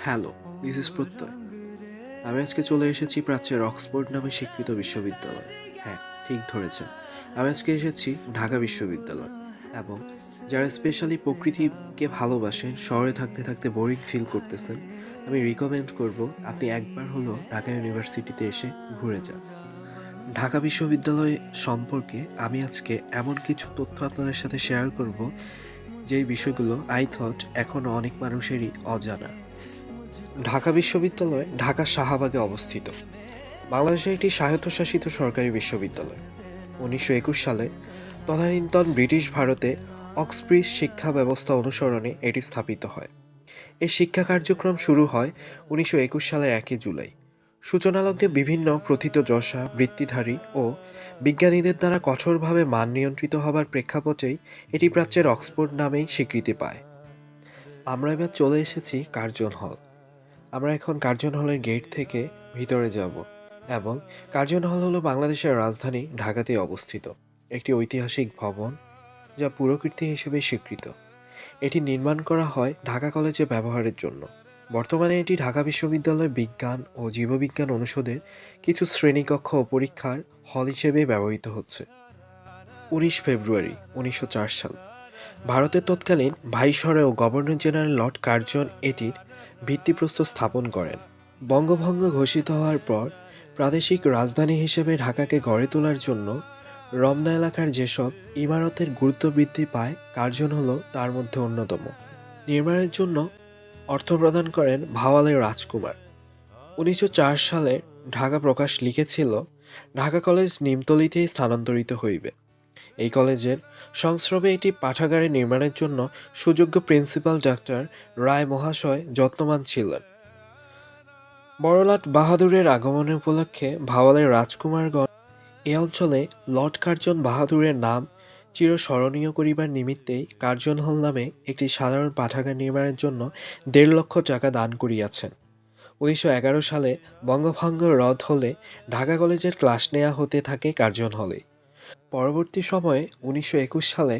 Hello, this is প্রত্যয়। আমি আজকে চলে এসেছি প্রাচ্যের অক্সফোর্ড নামে স্বীকৃত বিশ্ববিদ্যালয়। হ্যাঁ, ঠিক ধরেছেন। আমি আজকে এসেছি ঢাকা বিশ্ববিদ্যালয়। এবং যারা স্পেশালি প্রকৃতিকে ভালোবাসেন, শহরে থাকতে থাকতে বোরিং ফিল করতেছেন, আমি রিকমেন্ড করব আপনি একবার হলো ঢাকা ইউনিভার্সিটিতে এসে ঘুরে যান। ঢাকা বিশ্ববিদ্যালয় সম্পর্কে আমি আজকে এমন কিছু তথ্য আপনাদের সাথে শেয়ার করব, যেই বিষয়গুলো আই থট এখনও অনেক মানুষেরই অজানা। ঢাকা বিশ্ববিদ্যালয় ঢাকা শাহবাগে অবস্থিত। বাংলাদেশের একটি স্বায়ত্তশাসিত সরকারি বিশ্ববিদ্যালয়। 1921 সালে তদানীন্তন ব্রিটিশ ভারতে অক্সব্রিজ শিক্ষা ব্যবস্থা অনুসরণে এটি স্থাপিত হয়। এই শিক্ষা কার্যক্রম শুরু হয় 1921 সালের 1 জুলাই। সূচনালগ্নে বিভিন্ন প্রথিতযশা, বৃত্তিধারী ও বিজ্ঞানীদের দ্বারা কঠোরভাবে মান নিয়ন্ত্রিত হবার প্রেক্ষাপটেই এটি প্রাচ্যের অক্সফোর্ড নামেই স্বীকৃতি পায়। আমরা এবার চলে এসেছি কার্জন হল। আমরা এখন কার্জন হলের গেট থেকে ভিতরে যাব এবং কার্জন হল হলো বাংলাদেশের রাজধানী ঢাকাতে অবস্থিত একটি ঐতিহাসিক ভবন, যা পুরকীর্তি হিসেবে স্বীকৃত। এটি নির্মাণ করা হয় ঢাকা কলেজে ব্যবহারের জন্য। বর্তমানে এটি ঢাকা বিশ্ববিদ্যালয়ের বিজ্ঞান ও জীববিজ্ঞান অনুষদের কিছু শ্রেণীকক্ষ ও পরীক্ষার হল হিসেবে ব্যবহৃত হচ্ছে। 19 ফেব্রুয়ারি 1904 সাল ভারতের তৎকালীন ভাইসরয় ও গভর্নর জেনারেল লর্ড কার্জন এটির ভিত্তিপ্রস্তর স্থাপন করেন। বঙ্গভঙ্গ ঘোষিত হওয়ার পর প্রাদেশিক রাজধানী হিসেবে ঢাকাকে গড়ে তোলার জন্য রমনা এলাকার যেসব ইমারতের গুরুত্ব বৃদ্ধি পায়, কার্জন হলো তার মধ্যে অন্যতম। নির্মাণের জন্য অর্থ প্রদান করেন ভাওয়ালের রাজকুমার। 1904 সালে ঢাকা প্রকাশ লিখেছিল, ঢাকা কলেজ নিমতলিতেই স্থানান্তরিত হইবে। এই কলেজের সংস্রবে এটি পাঠাগারে নির্মাণের জন্য সুযোগ্য প্রিন্সিপাল ডাক্তার রায় মহাশয় যত্নবান ছিলেন। বড়লাট বাহাদুরের আগমনের উপলক্ষে ভাওয়ালের রাজকুমারগণ এ অঞ্চলে লর্ড কার্জন বাহাদুরের নাম চিরস্মরণীয় করিবার নিমিত্তেই কার্জন হল নামে একটি সাধারণ পাঠাগার নির্মাণের জন্য 1.5 লক্ষ টাকা দান করিয়াছেন। 1911 সালে বঙ্গভঙ্গ রদ হলে ঢাকা কলেজের ক্লাস নেওয়া হতে থাকে কার্জন হলে। পরবর্তী সময়ে 1921 সালে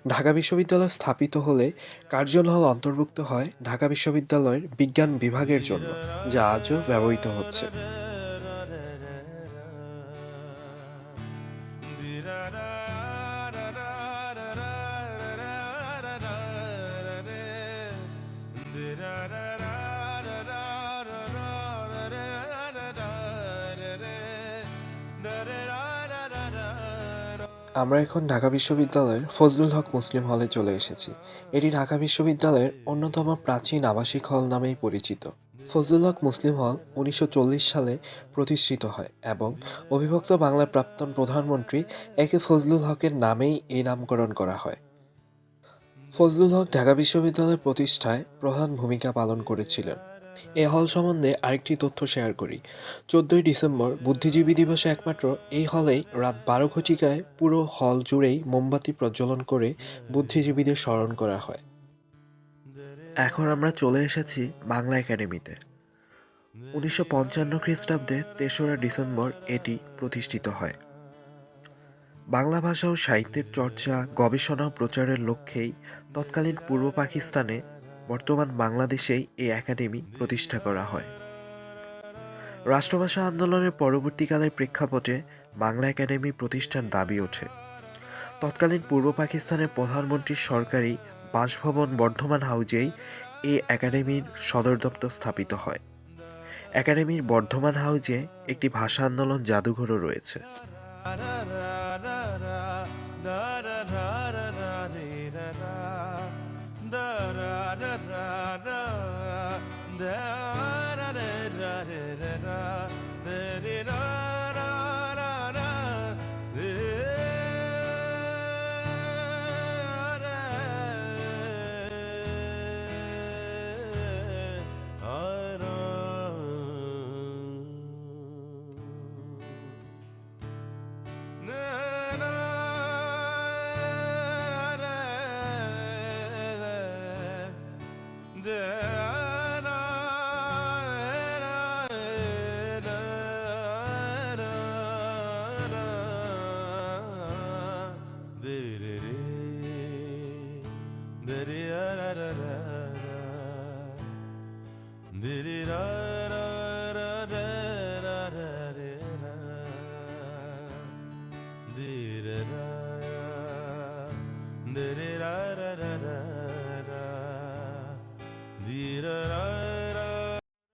ঢাকা বিশ্ববিদ্যালয় স্থাপিত হলে কার্জন হল অন্তর্ভুক্ত হয় ঢাকা বিশ্ববিদ্যালয়ের বিজ্ঞান বিভাগের জন্য, যা আজও ব্যবহৃত হচ্ছে। আমরা এখন ঢাকা বিশ্ববিদ্যালয়ের ফজলুল হক মুসলিম হলে চলে এসেছি। এটি ঢাকা বিশ্ববিদ্যালয়ের অন্যতম প্রাচীন আবাসিক হল নামেই পরিচিত। ফজলুল হক মুসলিম হল 1940 সালে প্রতিষ্ঠিত হয় এবং অবিভক্ত বাংলার প্রাক্তন প্রধানমন্ত্রী একে ফজলুল হকের নামেই এই নামকরণ করা হয়। ফজলুল হক ঢাকা বিশ্ববিদ্যালয়ের প্রতিষ্ঠায় প্রধান ভূমিকা পালন করেছিলেন। এ হল সম্বন্ধে আরেকটি তথ্য শেয়ার করি। 14ই ডিসেম্বর বুদ্ধিজীবী দিবসে একমাত্র এই হলেই রাত 12 ঘটিকায় পুরো হল জুড়েই মোমবাতি প্রজ্বলন করে বুদ্ধিজীবীদের স্মরণ করা হয়। এখন আমরা চলে এসেছি বাংলা একাডেমিতে। 1955 খ্রিস্টাব্দে 3রা ডিসেম্বর এটি প্রতিষ্ঠিত হয়। বাংলা ভাষা ও সাহিত্যের চর্চা, গবেষণা ও প্রচারের লক্ষ্যেই তৎকালীন পূর্ব পাকিস্তানে, বর্তমান বাংলাদেশেই এই একাডেমি প্রতিষ্ঠা করা হয়। রাষ্ট্রভাষা আন্দোলনের পরবর্তীকালের প্রেক্ষাপটে বাংলা একাডেমি প্রতিষ্ঠার দাবি ওঠে। তৎকালীন পূর্ব পাকিস্তানের প্রধানমন্ত্রীর সরকারি বাসভবন বর্ধমান হাউজেই এই একাডেমির সদর দপ্তর স্থাপিত হয়। একাডেমির বর্ধমান হাউজে একটি ভাষা আন্দোলন জাদুঘরও রয়েছে।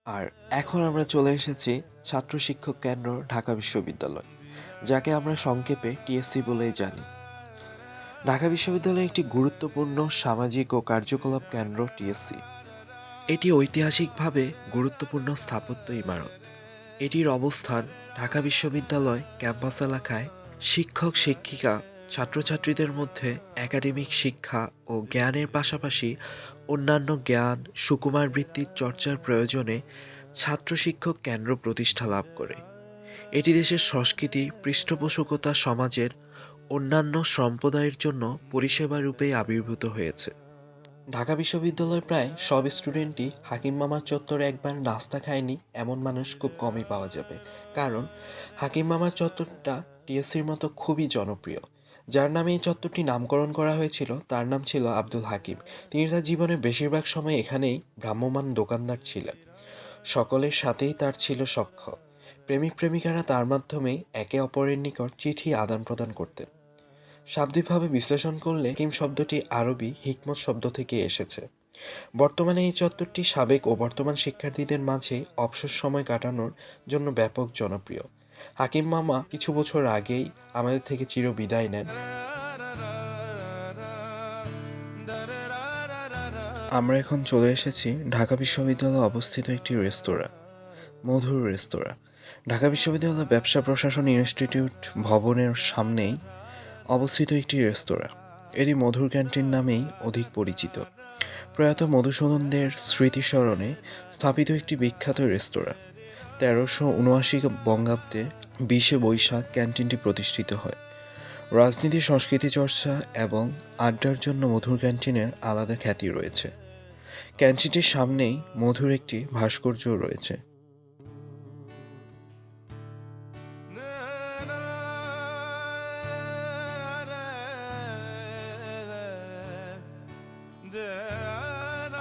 আর এখন আমরা চলে এসেছি ছাত্র শিক্ষক কেন্দ্র ঢাকা বিশ্ববিদ্যালয়, যাকে আমরা সংক্ষেপে টিএসসি বলেই জানি। ঢাকা বিশ্ববিদ্যালয়ে একটি গুরুত্বপূর্ণ সামাজিক ও কার্যকলাপ কেন্দ্র টিএসসি। এটি ঐতিহাসিকভাবে গুরুত্বপূর্ণ স্থাপত্য ইমারত। এটির অবস্থান ঢাকা বিশ্ববিদ্যালয় ক্যাম্পাস এলাকায়। শিক্ষক শিক্ষিকা ছাত্রছাত্রীদের মধ্যে একাডেমিক শিক্ষা ও জ্ঞানের পাশাপাশি অন্যান্য জ্ঞান সুকুমার বৃত্তির চর্চার প্রয়োজনে ছাত্র শিক্ষক কেন্দ্র প্রতিষ্ঠা লাভ করে। এটি দেশের সংস্কৃতি পৃষ্ঠপোষকতা সমাজের অন্যান্য সম্প্রদায়ের জন্য পরিষেবা রূপে আবির্ভূত হয়েছে। ঢাকা বিশ্ববিদ্যালয়ের প্রায় সব স্টুডেন্টই হাকিম মামার চত্বরে একবার নাস্তা খায়নি এমন মানুষ খুব কমই পাওয়া যাবে, কারণ হাকিম মামার চত্বরটা টিএসসির মতো খুবই জনপ্রিয়। যার নামে এই চত্বরটি নামকরণ করা হয়েছিল তার নাম ছিল আব্দুল হাকিম। তিনি তার জীবনের বেশিরভাগ সময় এখানেই ভ্রাম্যমাণ দোকানদার ছিলেন। সকলের সাথেই তার ছিল সখ্য। প্রেমিক প্রেমিকারা তার মাধ্যমেই একে অপরের নিকট চিঠি আদান প্রদান করতেন। শাব্দিকভাবে বিশ্লেষণ করলে হাকিম শব্দটি আরবি হিকমত শব্দ থেকে এসেছে। বর্তমানে এই চত্বরটি সাবেক ও বর্তমান শিক্ষার্থীদের মাঝে অবসর সময় কাটানোর জন্য ব্যাপক জনপ্রিয়। হাকিম মামা কিছু বছর আগেই আমাদের থেকে চির বিদায় নেন। আমরা এখন চলে এসেছি ঢাকা বিশ্ববিদ্যালয়ে অবস্থিত একটি রেস্তোরাঁ, মধুর রেস্তোরাঁ। ঢাকা বিশ্ববিদ্যালয় ব্যবসা প্রশাসন ইনস্টিটিউট ভবনের সামনেই অবস্থিত একটি রেস্তোরাঁ। এটি মধুর ক্যান্টিন নামেই অধিক পরিচিত। প্রয়াত মধুসূদনদের স্মৃতিস্মরণে স্থাপিত একটি বিখ্যাত রেস্তোরাঁ। 1379 বঙ্গাব্দে 20 বৈশাখ ক্যান্টিনটি প্রতিষ্ঠিত হয়। রাজনীতি সংস্কৃতি চর্চা এবং আড্ডার জন্য মধুর ক্যান্টিনের আলাদা খ্যাতি রয়েছে। ক্যান্টিনটির সামনেই মধুর একটি ভাস্কর্য রয়েছে।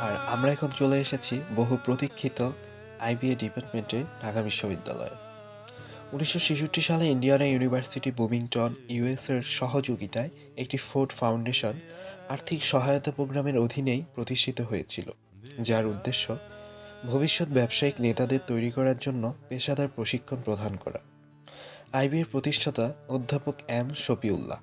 আর আমরা এখন চলে এসেছি বহু প্রতীক্ষিত আইবিএ ডিপার্টমেন্টে ঢাকা বিশ্ববিদ্যালয়ে। 1966 সালে ইন্ডিয়ানা ইউনিভার্সিটি বুমিংটন ইউএসের সহযোগিতায় একটি ফোর্ড ফাউন্ডেশন আর্থিক সহায়তা প্রোগ্রামের অধীনেই প্রতিষ্ঠিত হয়েছিল, যার উদ্দেশ্য ভবিষ্যৎ ব্যবসায়িক নেতাদের তৈরি করার জন্য পেশাদার প্রশিক্ষণ প্রদান করা। আইবিএর প্রতিষ্ঠাতা অধ্যাপক এম শফিউল্লাহ।